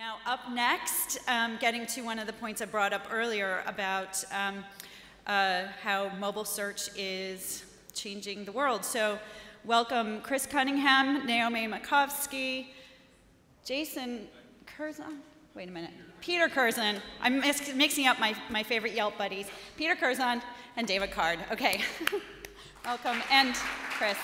Now, up next, getting to one of the points I brought up earlier about how mobile search is changing the world. So, welcome Chris Cunningham, Naomi Makofsky, Jason Curzon. Wait a minute. Peter Curzon. I'm mixing up my favorite Yelp buddies. Peter Curzon and David Card. Okay. Welcome. And Chris.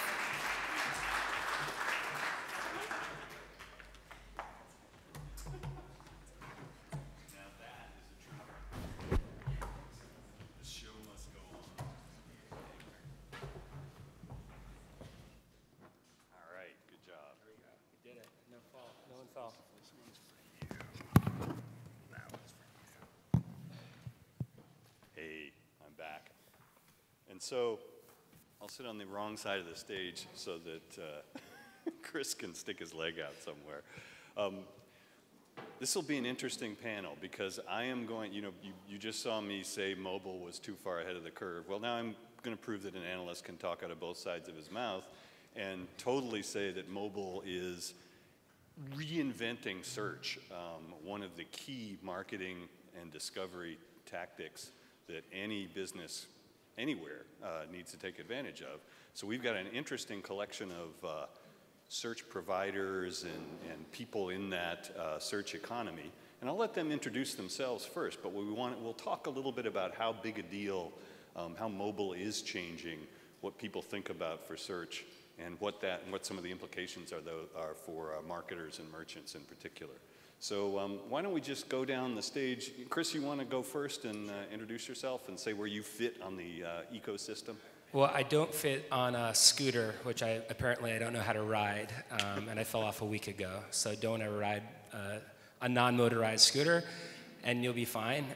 And so I'll sit on the wrong side of the stage so that Chris can stick his leg out somewhere. This will be an interesting panel because I am going, you just saw me say mobile was too far ahead of the curve. Well, now I'm going to prove that an analyst can talk out of both sides of his mouth and totally say that mobile is reinventing search, one of the key marketing and discovery tactics that any business anywhere needs to take advantage of. So we've got an interesting collection of search providers and people in that search economy. And I'll let them introduce themselves first, but we'll talk a little bit about how big a deal, how mobile is changing, what people think about for search, and what some of the implications are for marketers and merchants in particular. So why don't we just go down the stage. Chris, you want to go first and introduce yourself and say where you fit on the ecosystem? Well, I don't fit on a scooter, which apparently I don't know how to ride, and I fell off a week ago. So don't ever ride a non-motorized scooter, and you'll be fine.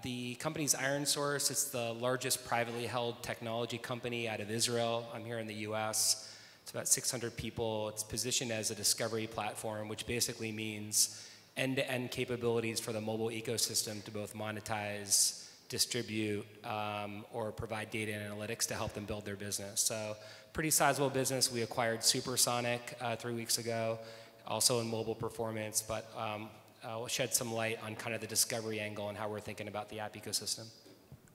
The company's Ironsource. It's the largest privately held technology company out of Israel. I'm here in the US. It's about 600 people. It's positioned as a discovery platform, which basically means end-to-end capabilities for the mobile ecosystem to both monetize, distribute, or provide data and analytics to help them build their business. So pretty sizable business. We acquired Supersonic 3 weeks ago, also in mobile performance, but I'll shed some light on kind of the discovery angle and how we're thinking about the app ecosystem.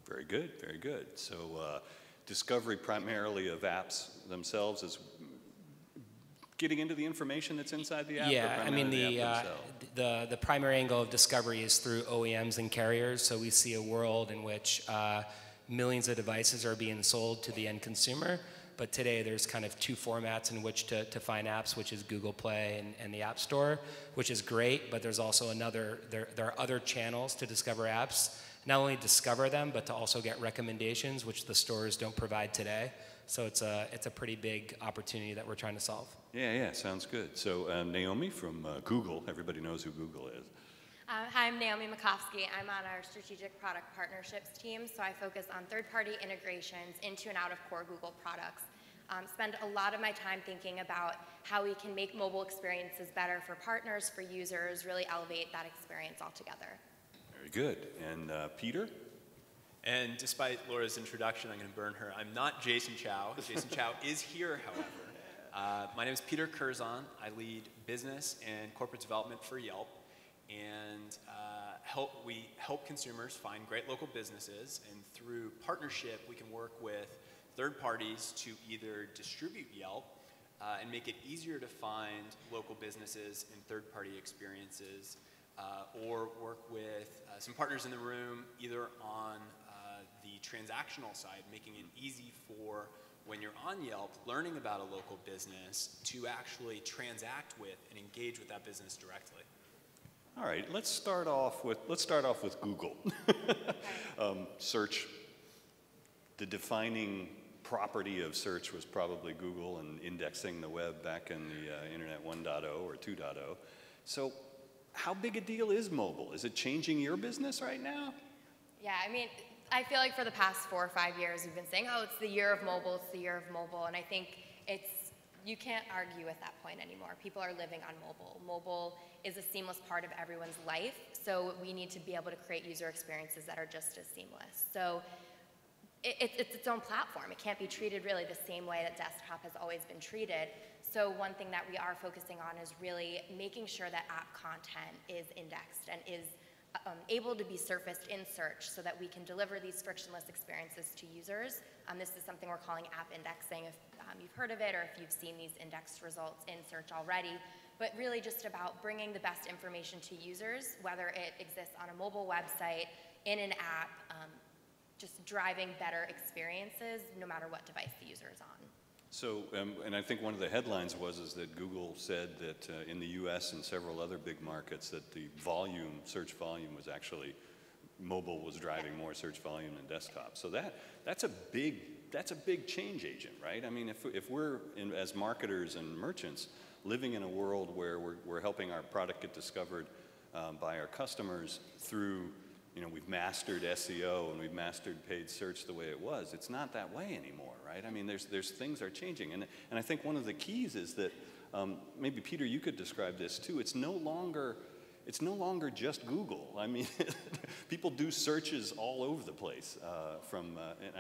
Very good, very good. So discovery primarily of apps themselves is getting into the information that's inside the app? Yeah, I mean the primary angle of discovery is through OEMs and carriers. So we see a world in which millions of devices are being sold to the end consumer. But today there's kind of two formats in which to find apps, which is Google Play and the App Store, which is great. But there's also there are other channels to discover apps. Not only discover them, but to also get recommendations, which the stores don't provide today. So it's a pretty big opportunity that we're trying to solve. Yeah, sounds good. So Naomi from Google, everybody knows who Google is. Hi, I'm Naomi Makofsky. I'm on our strategic product partnerships team, so I focus on third-party integrations into and out of core Google products. Spend a lot of my time thinking about how we can make mobile experiences better for partners, for users, really elevate that experience altogether. Very good. And Peter? And despite Laura's introduction, I'm going to burn her. I'm not Jason Chow. Jason Chow is here, however. My name is Peter Curzon. I lead business and corporate development for Yelp. And we help consumers find great local businesses. And through partnership, we can work with third parties to either distribute Yelp and make it easier to find local businesses and third-party experiences, or work with some partners in the room, either on the transactional side, making it easy for, when you're on Yelp, learning about a local business, to actually transact with and engage with that business directly. All right, let's start off with Google. Search. The defining property of search was probably Google and indexing the web back in the Internet 1.0 or 2.0. So how big a deal is mobile? Is it changing your business right now? Yeah, I mean, I feel like for the past 4 or 5 years, we've been saying, oh, it's the year of mobile, it's the year of mobile. And I think you can't argue at that point anymore. People are living on mobile. Mobile is a seamless part of everyone's life. So we need to be able to create user experiences that are just as seamless. So it's its own platform. It can't be treated really the same way that desktop has always been treated. so one thing that we are focusing on is really making sure that app content is indexed and is able to be surfaced in search so that we can deliver these frictionless experiences to users. This is something we're calling app indexing, if you've heard of it or if you've seen these indexed results in search already, but really just about bringing the best information to users, whether it exists on a mobile website, in an app, just driving better experiences no matter what device the user is on. So, and I think one of the headlines is that Google said that in the US and several other big markets that the volume, search volume was actually, mobile was driving more search volume than desktop. So that's a big change agent, right? I mean, if we're, as marketers and merchants, living in a world where we're helping our product get discovered by our customers through, we've mastered SEO and we've mastered paid search the way it was. It's not that way anymore, right? I mean, there's things are changing, and I think one of the keys is that maybe Peter, you could describe this too. It's no longer just Google. I mean, people do searches all over the place and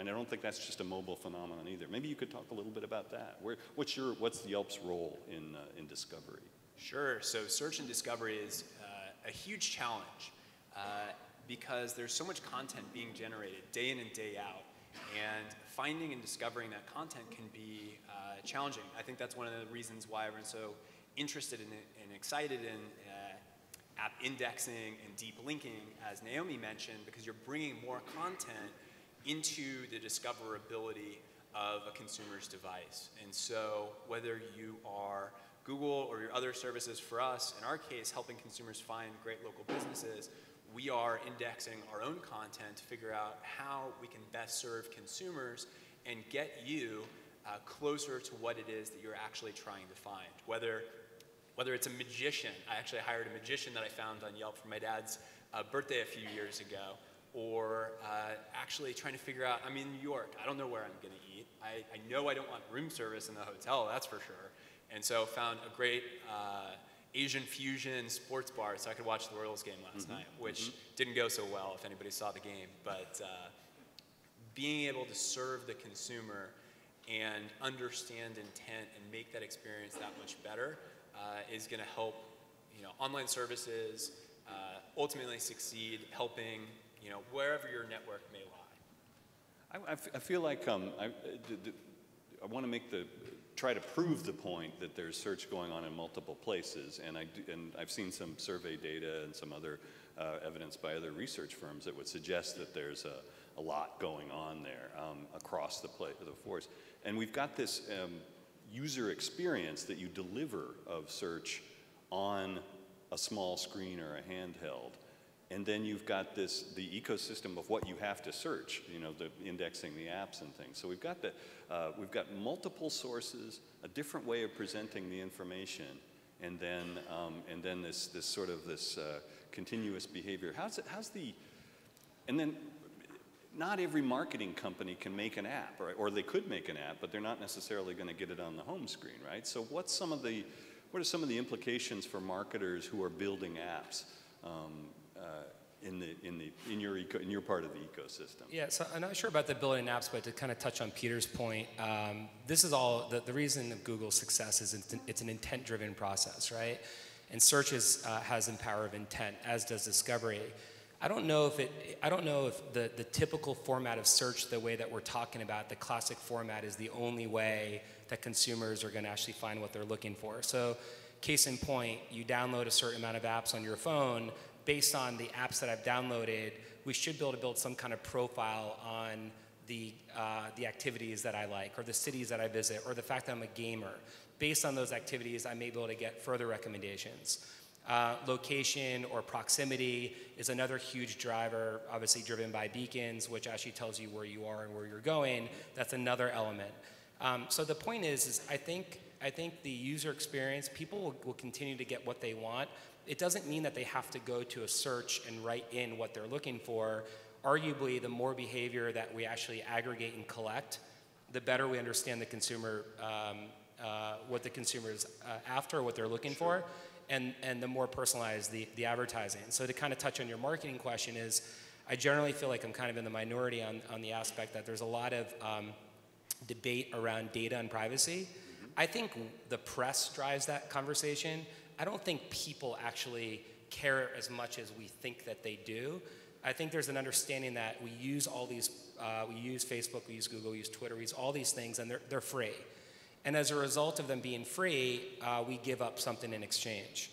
I don't think that's just a mobile phenomenon either. Maybe you could talk a little bit about that. What's Yelp's role in discovery? Sure. So search and discovery is a huge challenge. Because there's so much content being generated day in and day out, and finding and discovering that content can be challenging. I think that's one of the reasons why everyone's so interested in it and excited in app indexing and deep linking, as Naomi mentioned, because you're bringing more content into the discoverability of a consumer's device. And so whether you are Google or your other services, for us, in our case, helping consumers find great local businesses, we are indexing our own content to figure out how we can best serve consumers and get you closer to what it is that you're actually trying to find. Whether it's a magician, I actually hired a magician that I found on Yelp for my dad's birthday a few years ago, or actually trying to figure out, I'm in New York, I don't know where I'm gonna eat. I know I don't want room service in the hotel, that's for sure. And so found a great Asian fusion sports bar so I could watch the Royals game last night, which didn't go so well if anybody saw the game. But being able to serve the consumer and understand intent and make that experience that much better is going to help online services ultimately succeed, helping wherever your network may lie. I feel like I want to try to prove the point that there's search going on in multiple places, and I've seen some survey data and some other evidence by other research firms that would suggest that there's a lot going on there across the force. And we've got this user experience that you deliver of search on a small screen or a handheld. And then you've got the ecosystem of what you have to search, the indexing the apps and things. So we've got multiple sources, a different way of presenting the information, and then this sort of continuous behavior. And then not every marketing company can make an app, or they could make an app, but they're not necessarily going to get it on the home screen, right? So what are some of the implications for marketers who are building apps? In your part of the ecosystem? Yeah, so I'm not sure about the building apps, but to kind of touch on Peter's point, this is all, the reason of Google's success is it's an intent-driven process, right? And search has the power of intent, as does discovery. I don't know if the typical format of search, the way that we're talking about, the classic format, is the only way that consumers are going to actually find what they're looking for. So, case in point, you download a certain amount of apps on your phone. Based on the apps that I've downloaded, we should be able to build some kind of profile on the activities that I like, or the cities that I visit, or the fact that I'm a gamer. Based on those activities, I may be able to get further recommendations. Location or proximity is another huge driver, obviously driven by beacons, which actually tells you where you are and where you're going. That's another element. So the point is I think the user experience, people will continue to get what they want. It doesn't mean that they have to go to a search and write in what they're looking for. Arguably, the more behavior that we actually aggregate and collect, the better we understand the consumer, what the consumer is after, what they're looking for, and the more personalized the advertising. So to kind of touch on your marketing question is, I generally feel like I'm kind of in the minority on the aspect that there's a lot of debate around data and privacy. I think the press drives that conversation. I don't think people actually care as much as we think that they do. I think there's an understanding that we use all these, we use Facebook, we use Google, we use Twitter, we use all these things, and they're free. And as a result of them being free, we give up something in exchange.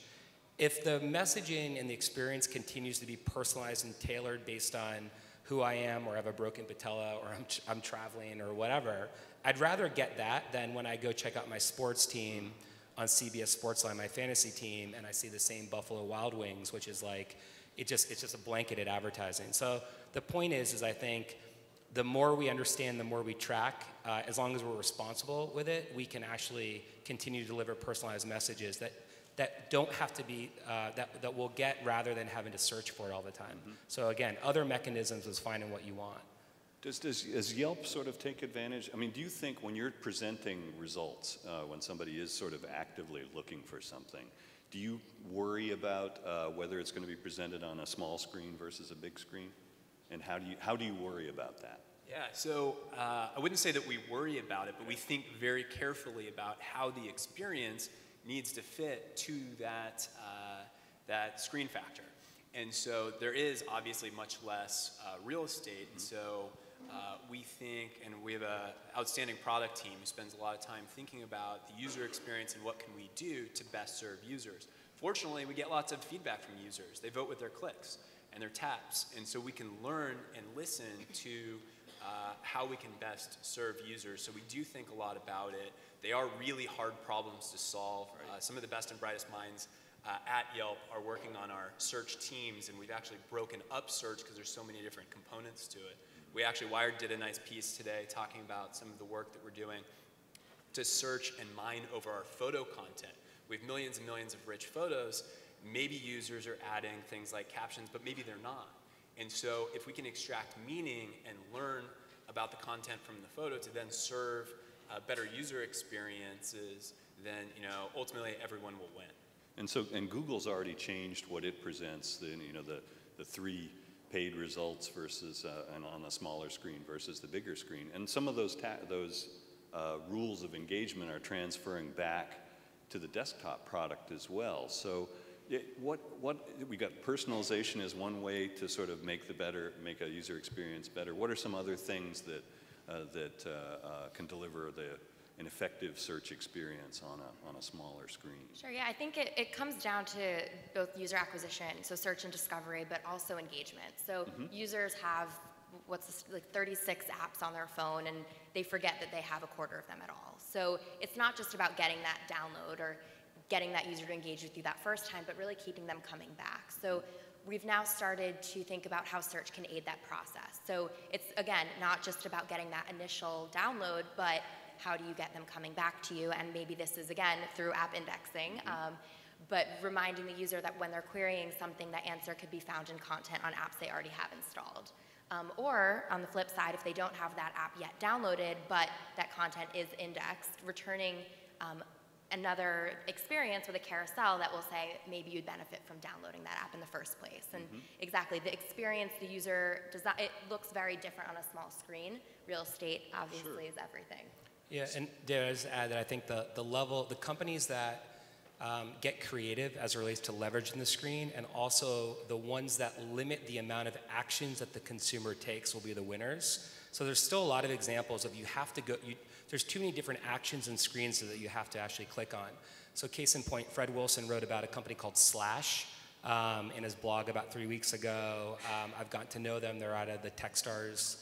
If the messaging and the experience continues to be personalized and tailored based on who I am, or I have a broken patella, or I'm traveling, or whatever, I'd rather get that than when I go check out my sports team on CBS Sportsline, my fantasy team, and I see the same Buffalo Wild Wings, which is like, it's just a blanketed advertising. So the point is I think the more we understand, the more we track, as long as we're responsible with it, we can actually continue to deliver personalized messages that don't have to be, that we'll get rather than having to search for it all the time. So again, other mechanisms is finding what you want. Does Yelp sort of take advantage? I mean, do you think when you're presenting results, when somebody is sort of actively looking for something, do you worry about whether it's going to be presented on a small screen versus a big screen? And how do you worry about that? Yeah, so I wouldn't say that we worry about it, but we think very carefully about how the experience needs to fit to that, that screen factor. And so there is obviously much less real estate, and so we think, and we have an outstanding product team who spends a lot of time thinking about the user experience and what can we do to best serve users. Fortunately, we get lots of feedback from users. They vote with their clicks and their taps, and so we can learn and listen to how we can best serve users. So we do think a lot about it. They are really hard problems to solve. Some of the best and brightest minds at Yelp are working on our search teams, and we've actually broken up search because there's so many different components to it. We actually, Wired did a nice piece today talking about some of the work that we're doing to search and mine over our photo content. We have millions and millions of rich photos. Maybe users are adding things like captions, but maybe they're not. And so if we can extract meaning and learn about the content from the photo to then serve better user experiences, then ultimately everyone will win. And Google's already changed what it presents, the 3 paid results versus and on a smaller screen versus the bigger screen. And some of those rules of engagement are transferring back to the desktop product as well. So we got personalization as one way to sort of make a user experience better. What are some other things that can deliver an effective search experience on a smaller screen? Sure, yeah, I think it comes down to both user acquisition, so search and discovery, but also engagement. So users have, 36 apps on their phone, and they forget that they have a quarter of them at all. So it's not just about getting that download or getting that user to engage with you that first time, but really keeping them coming back. So we've now started to think about how search can aid that process. So it's, again, not just about getting that initial download, but how do you get them coming back to you? And maybe this is, again, through app indexing, but reminding the user that when they're querying something, that answer could be found in content on apps they already have installed. Or on the flip side, if they don't have that app yet downloaded, but that content is indexed, returning another experience with a carousel that will say maybe you'd benefit from downloading that app in the first place. And exactly, the experience the user does not, it looks very different on a small screen. Real estate obviously is everything. Yeah, and dare I just add that I think the companies that get creative as it relates to leveraging the screen, and also the ones that limit the amount of actions that the consumer takes will be the winners. So there's still a lot of examples of there's too many different actions and screens that you have to actually click on. So case in point, Fred Wilson wrote about a company called Slash in his blog about 3 weeks ago. I've gotten to know them. They're out of the Techstars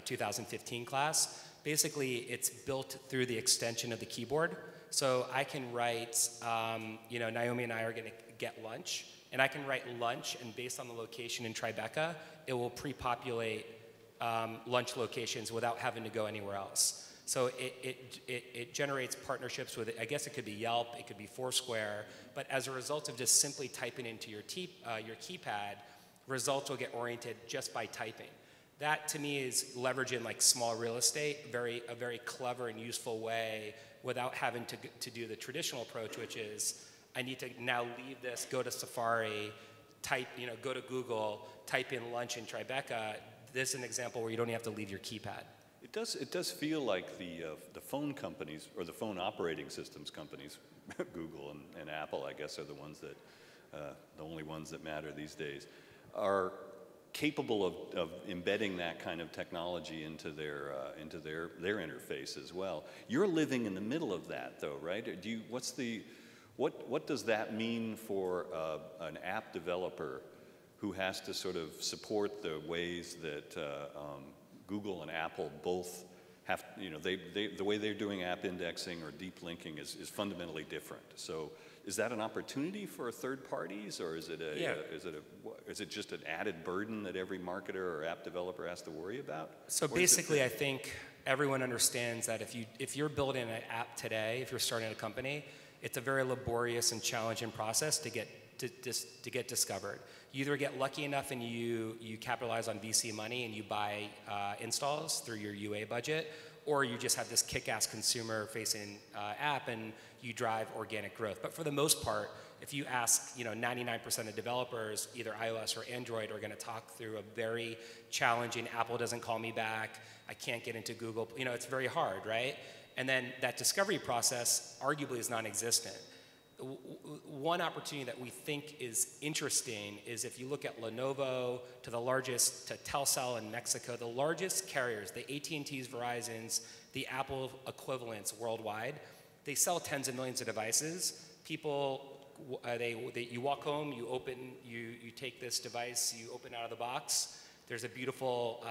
2015 class. Basically, it's built through the extension of the keyboard. So I can write, Naomi and I are going to get lunch, and I can write lunch, and based on the location in Tribeca, it will pre-populate lunch locations without having to go anywhere else. So it generates partnerships with, I guess it could be Yelp, it could be Foursquare, but as a result of just simply typing into your keypad, results will get oriented just by typing. That to me is leveraging like small real estate, a very clever and useful way without having to do the traditional approach, which is I need to now leave this, go to Safari, go to Google, type in lunch in Tribeca. This is an example where you don't even have to leave your keypad. It does feel like the phone companies, or the phone operating systems companies, Google and Apple, I guess, are the ones that, the only ones that matter these days, are capable of embedding that kind of technology into their interface as well. You're living in the middle of that, though, right? What does that mean for an app developer who has to sort of support the ways that Google and Apple both have, the way they're doing app indexing or deep linking is fundamentally different. So is that an opportunity for third parties, or is it just an added burden that every marketer or app developer has to worry about? So basically, I think everyone understands that if you're building an app today, if you're starting a company, it's a very laborious and challenging process to get discovered. You either get lucky enough and you capitalize on VC money and you buy installs through your UA budget, or you just have this kick-ass consumer-facing app and you drive organic growth. But for the most part, if you ask 99% of developers, either iOS or Android, are going to talk through a very challenging, Apple doesn't call me back, I can't get into Google, it's very hard, right? And then that discovery process arguably is non-existent. One opportunity that we think is interesting is if you look at Lenovo to Telcel in Mexico, the largest carriers, the AT&Ts, Verizons, the Apple equivalents worldwide, they sell tens of millions of devices. People, you walk home, you take this device, you open out of the box. There's a beautiful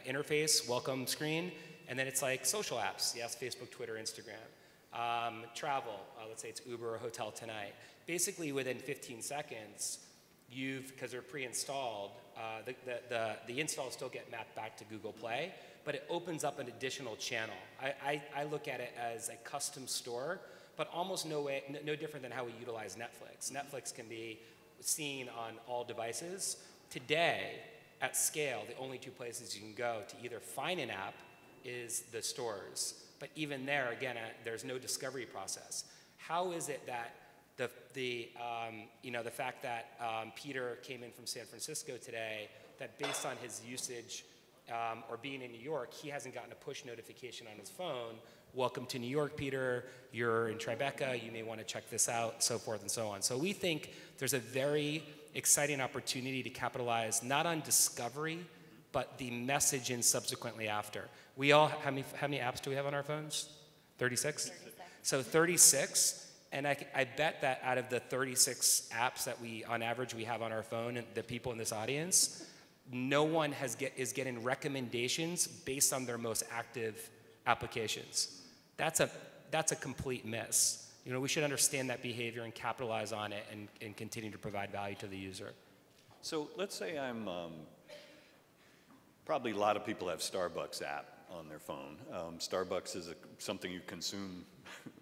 interface, welcome screen, and then it's like social apps. Yes, Facebook, Twitter, Instagram. Travel, let's say it's Uber or Hotel Tonight. Basically, within 15 seconds, because they're pre-installed, the installs still get mapped back to Google Play, but it opens up an additional channel. I look at it as a custom store, but almost no different than how we utilize Netflix. Netflix can be seen on all devices. Today, at scale, the only two places you can go to either find an app is the stores. But even there, again, there's no discovery process. How is it that the fact that Peter came in from San Francisco today, that based on his usage or being in New York, he hasn't gotten a push notification on his phone, welcome to New York, Peter, you're in Tribeca, you may want to check this out, so forth and so on. So we think there's a very exciting opportunity to capitalize not on discovery, but the messaging subsequently after. We all, how many apps do we have on our phones? 36? 36. So 36, and I bet that out of the 36 apps that on average we have on our phone, and the people in this audience, no one is getting recommendations based on their most active applications. That's a complete miss. We should understand that behavior and capitalize on it and continue to provide value to the user. So let's say I'm, probably a lot of people have Starbucks app on their phone. Starbucks is something you consume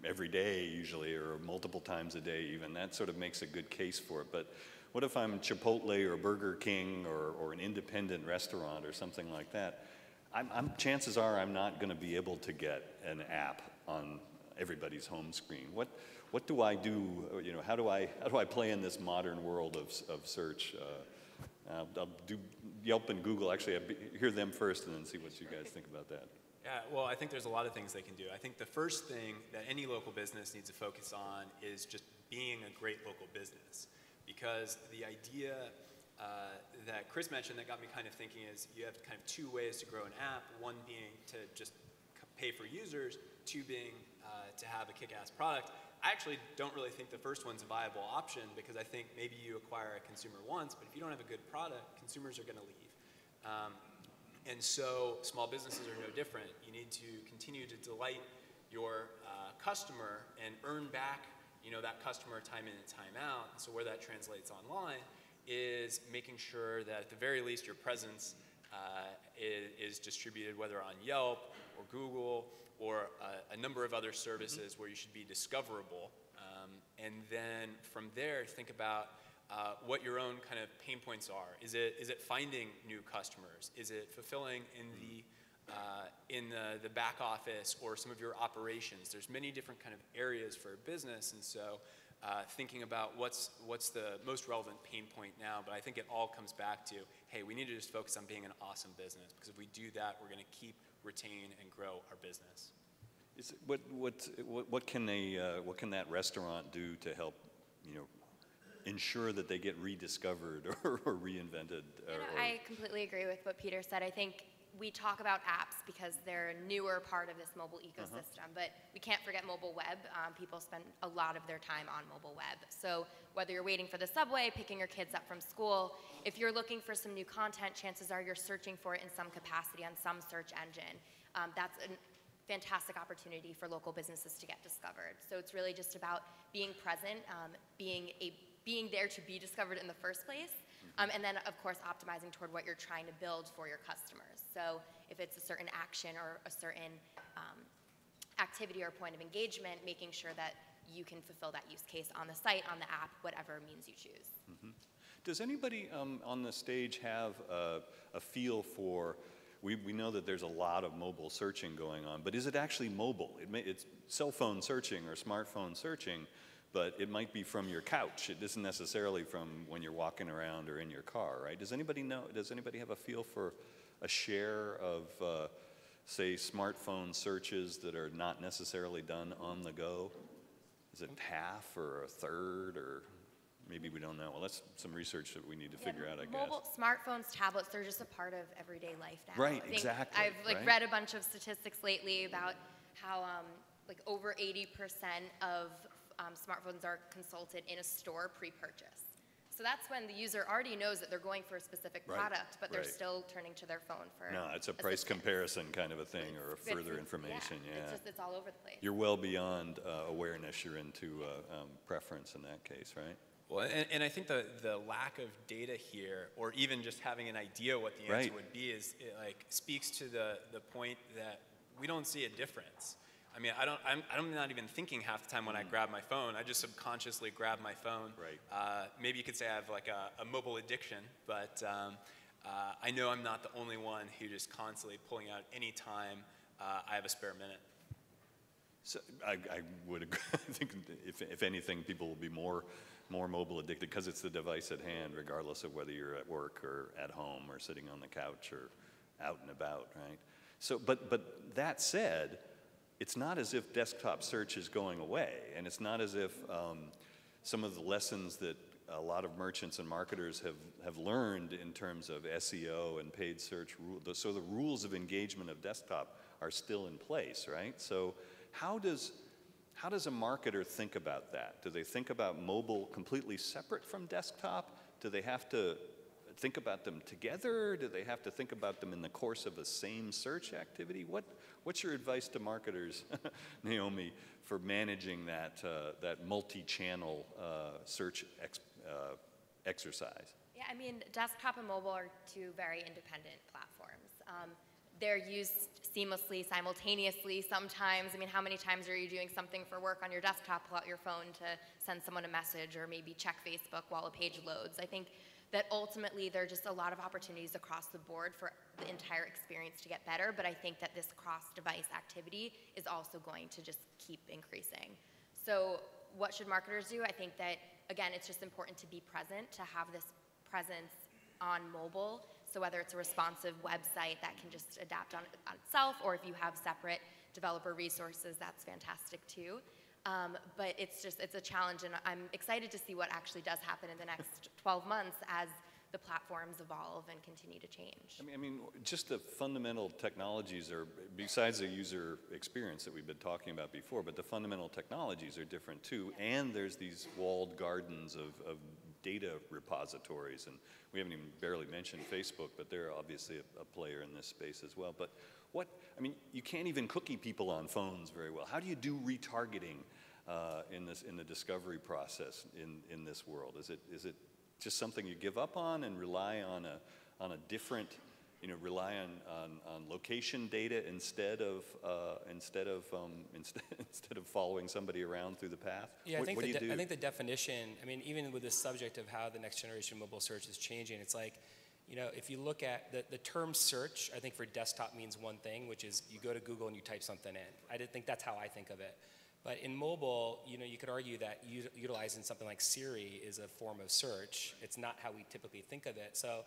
every day usually, or multiple times a day even. That sort of makes a good case for it. But what if I'm Chipotle or Burger King or an independent restaurant or something like that? Chances are I'm not going to be able to get an app on everybody's home screen. What do I do? How do I play in this modern world of search? I'll do Yelp and Google. Actually, I'll hear them first and then see what you guys think about that. Yeah, well, I think there's a lot of things they can do. I think the first thing that any local business needs to focus on is just being a great local business. Because the idea that Chris mentioned that got me kind of thinking is you have kind of two ways to grow an app. One being to just pay for users, two being to have a kick-ass product. I actually don't really think the first one's a viable option because I think maybe you acquire a consumer once, but if you don't have a good product, consumers are going to leave. And so small businesses are no different. You need to continue to delight your customer and earn back that customer time in and time out. So where that translates online is making sure that at the very least your presence is distributed whether on Yelp or Google or a number of other services where you should be discoverable. And then from there, think about what your own kind of pain points are. Is it finding new customers? Is it fulfilling in the back office or some of your operations? There's many different kind of areas for a business, and so thinking about what's the most relevant pain point now. But I think it all comes back to, hey, we need to just focus on being an awesome business, because if we do that, we're going to keep retain and grow our business. What can that restaurant do to help, ensure that they get rediscovered or reinvented? I completely agree with what Peter said. I think we talk about apps because they're a newer part of this mobile ecosystem, but we can't forget mobile web. People spend a lot of their time on mobile web. So whether you're waiting for the subway, picking your kids up from school, if you're looking for some new content, chances are you're searching for it in some capacity on some search engine. That's a fantastic opportunity for local businesses to get discovered. So it's really just about being present, being there to be discovered in the first place. And then, of course, optimizing toward what you're trying to build for your customers. So if it's a certain action or a certain activity or point of engagement, making sure that you can fulfill that use case on the site, on the app, whatever means you choose. Does anybody on the stage have a feel for, we know that there's a lot of mobile searching going on, but is it actually mobile? It's cell phone searching or smartphone searching, but it might be from your couch. It isn't necessarily from when you're walking around or in your car, right? Does anybody know, does anybody have a feel for a share of, say, smartphone searches that are not necessarily done on the go? Is it half or a third, or maybe we don't know? Well, that's some research that we need to figure out, I guess. Mobile smartphones, tablets, they're just a part of everyday life now. Right, I think exactly. I've read a bunch of statistics lately about how over 80% of smartphones are consulted in a store pre-purchase. So that's when the user already knows that they're going for a specific product, but they're still turning to their phone for No, it's a price comparison kind of a thing, or further information, It's all over the place. You're well beyond awareness, you're into preference in that case, right? Well, and I think the lack of data here, or even just having an idea what the answer would be, speaks to the point that we don't see a difference. I mean, I'm not even thinking half the time when I grab my phone. I just subconsciously grab my phone. Right. Maybe you could say I have like a mobile addiction, but I know I'm not the only one who just constantly pulling out any time I have a spare minute. So I would agree. I think if anything, people will be more mobile addicted because it's the device at hand, regardless of whether you're at work or at home or sitting on the couch or out and about, right? So, but that said, it's not as if desktop search is going away, and it's not as if some of the lessons that a lot of merchants and marketers have learned in terms of SEO and paid search, so the rules of engagement of desktop are still in place, right? So how does a marketer think about that? Do they think about mobile completely separate from desktop? Do they have to think about them together? Do they have to think about them in the course of a same search activity? What's your advice to marketers, Naomi, for managing that multi-channel search exercise? Yeah, I mean, desktop and mobile are two very independent platforms. They're used seamlessly, simultaneously sometimes. I mean, how many times are you doing something for work on your desktop, pull out your phone to send someone a message or maybe check Facebook while a page loads? I think that ultimately there are just a lot of opportunities across the board for the entire experience to get better, but I think that this cross-device activity is also going to just keep increasing. So what should marketers do? I think that, again, it's just important to be present, to have this presence on mobile. So whether it's a responsive website that can just adapt on itself, or if you have separate developer resources, that's fantastic too. But it's a challenge, and I'm excited to see what actually does happen in the next 12 months as the platforms evolve and continue to change. I mean, just the fundamental technologies are, besides the user experience that we've been talking about before, but the fundamental technologies are different too, and there's these walled gardens of data repositories, and we haven't even barely mentioned Facebook, but they're obviously a player in this space as well. But I mean, you can't even cookie people on phones very well. How do you do retargeting in the discovery process in this world? Is it just something you give up on and rely on a different, rely on location data instead of following somebody around through the path? Yeah, what do you do? I think the definition, I mean, even with this subject of how the next generation mobile search is changing, it's like, if you look at the term search, I think for desktop means one thing, which is you go to Google and you type something in. I didn't think that's how I think of it. But in mobile, you could argue that utilizing something like Siri is a form of search. It's not how we typically think of it. So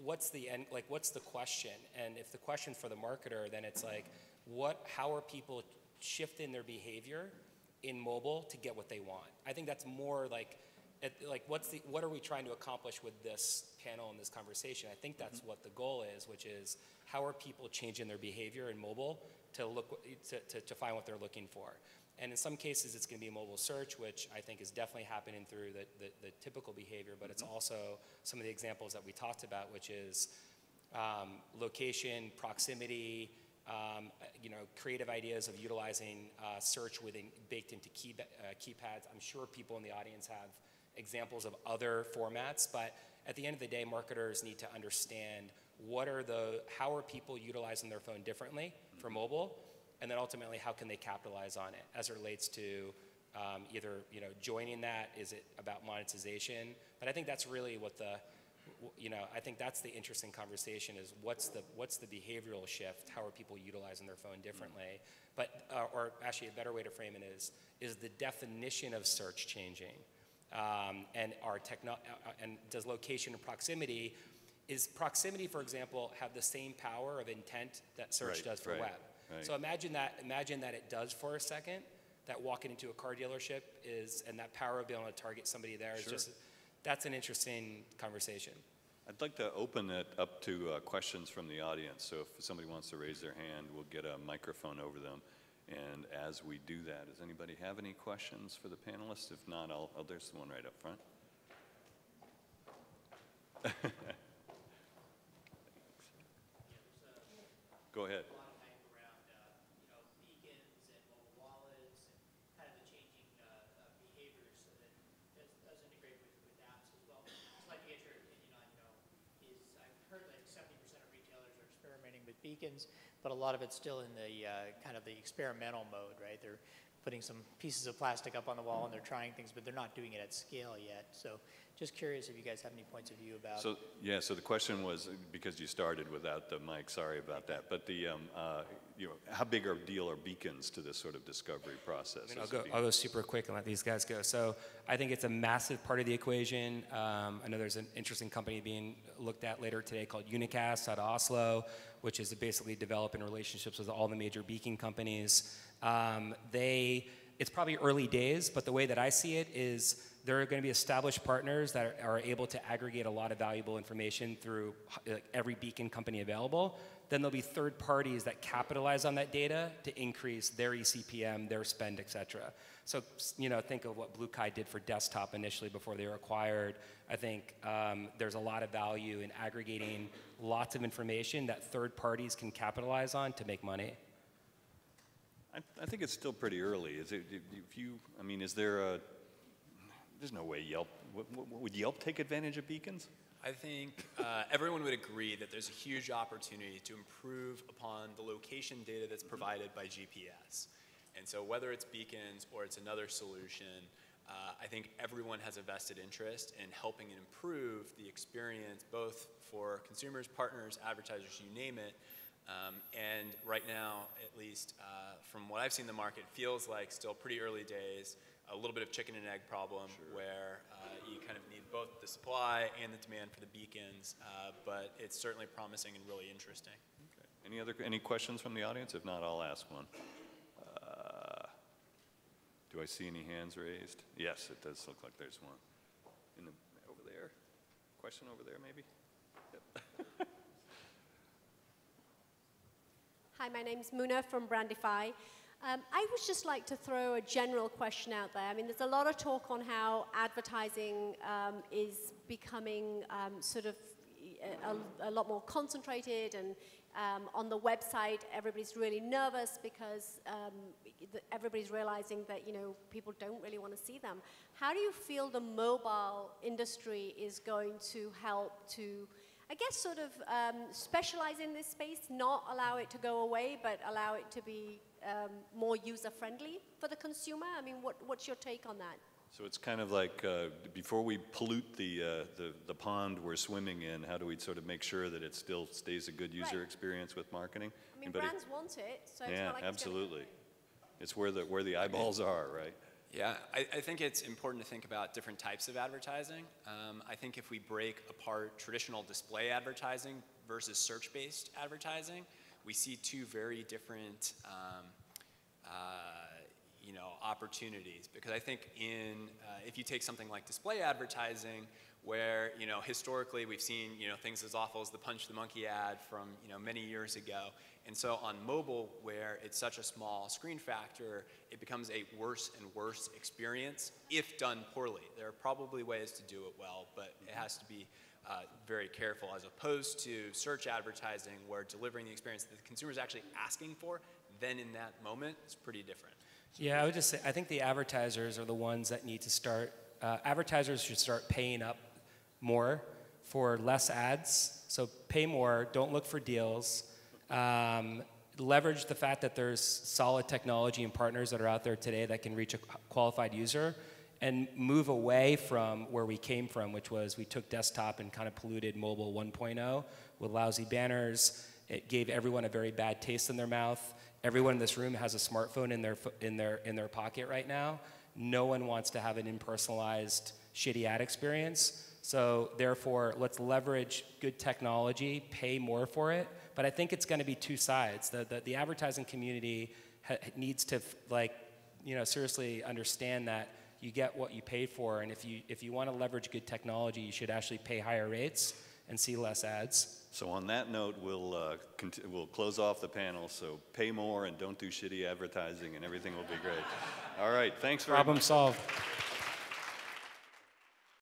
what's the end, like what's the question? And if the question for the marketer, then it's like, how are people shifting their behavior in mobile to get what they want? I think that's more like, what are we trying to accomplish with this panel and this conversation? I think that's what the goal is, which is how are people changing their behavior in mobile to find what they're looking for? And in some cases, it's going to be mobile search, which I think is definitely happening through the typical behavior, but it's also some of the examples that we talked about, which is location, proximity, creative ideas of utilizing search baked into keypads. I'm sure people in the audience have examples of other formats, but at the end of the day, marketers need to understand how are people utilizing their phone differently for mobile, and then ultimately how can they capitalize on it as it relates to either joining that, is it about monetization? But I think that's really what I think that's the interesting conversation is what's the behavioral shift? How are people utilizing their phone differently? But or actually a better way to frame it is the definition of search changing? And does location and proximity, is proximity, for example, have the same power of intent that search does for web? Right. So imagine that it does for a second, that walking into a car dealership and that power of being able to target somebody there is that's an interesting conversation. I'd like to open it up to questions from the audience. So if somebody wants to raise their hand, we'll get a microphone over them. And as we do that, does anybody have any questions for the panelists? If not, there's one right up front. Go ahead. Beacons, but a lot of it's still in the kind of the experimental mode, right? They're putting some pieces of plastic up on the wall and they're trying things, but they're not doing it at scale yet. So just curious if you guys have any points of view about. So the question was, because you started without the mic, sorry about that, but how big a deal are beacons to this sort of discovery process? I'll go super quick and let these guys go. So I think it's a massive part of the equation. I know there's an interesting company being looked at later today called Unicast out of Oslo, which is basically developing relationships with all the major beacon companies. It's probably early days, but the way that I see it is there are going to be established partners that are able to aggregate a lot of valuable information through every beacon company available. Then there'll be third parties that capitalize on that data to increase their eCPM, their spend, et cetera. So, think of what BlueKai did for desktop initially before they were acquired. I think there's a lot of value in aggregating lots of information that third parties can capitalize on to make money. I think it's still pretty early. There's no way Yelp, would Yelp take advantage of beacons? I think everyone would agree that there's a huge opportunity to improve upon the location data that's provided by GPS. And so whether it's beacons or it's another solution, I think everyone has a vested interest in helping improve the experience both for consumers, partners, advertisers, you name it. And right now, at least from what I've seen in the market, feels like still pretty early days, a little bit of chicken and egg problem where you kind of need both the supply and the demand for the beacons, but it's certainly promising and really interesting. Okay. Any questions from the audience? If not, I'll ask one. Do I see any hands raised? Yes, it does look like there's one. Over there. Question over there, maybe? Yep. Hi, my name's Muna from Brandify. I would just like to throw a general question out there. I mean, there's a lot of talk on how advertising is becoming sort of a lot more concentrated, and on the website, everybody's really nervous because everybody's realizing that, people don't really want to see them. How do you feel the mobile industry is going to help to, I guess, sort of specialize in this space, not allow it to go away, but allow it to be more user-friendly for the consumer? I mean, what's your take on that? So it's kind of like before we pollute the pond we're swimming in, how do we sort of make sure that it still stays a good user experience with marketing? I mean, brands want it, so it's not like absolutely. It's where the eyeballs are, right? Yeah, I think it's important to think about different types of advertising. I think if we break apart traditional display advertising versus search-based advertising, we see two very different opportunities. Because I think if you take something like display advertising, where historically we've seen things as awful as the Punch the Monkey ad from many years ago, and so on mobile, where it's such a small screen factor, it becomes a worse and worse experience if done poorly. There are probably ways to do it well, but it has to be very careful, as opposed to search advertising, where delivering the experience that the consumer is actually asking for, then in that moment, is pretty different. Yeah, I would just say, I think the advertisers are the ones that need to start, advertisers should start paying up more for less ads. So pay more, don't look for deals. Leverage the fact that there's solid technology and partners that are out there today that can reach a qualified user, and move away from where we came from, which was we took desktop and kind of polluted mobile 1.0 with lousy banners. It gave everyone a very bad taste in their mouth. Everyone in this room has a smartphone in their pocket right now. No one wants to have an impersonalized, shitty ad experience. So therefore, let's leverage good technology, pay more for it. But I think it's going to be two sides. The advertising community needs to seriously understand that you get what you pay for, and if you want to leverage good technology, you should actually pay higher rates and see less ads. So on that note, we'll close off the panel. So pay more and don't do shitty advertising, and everything will be great. All right, thanks very much. Problem solved.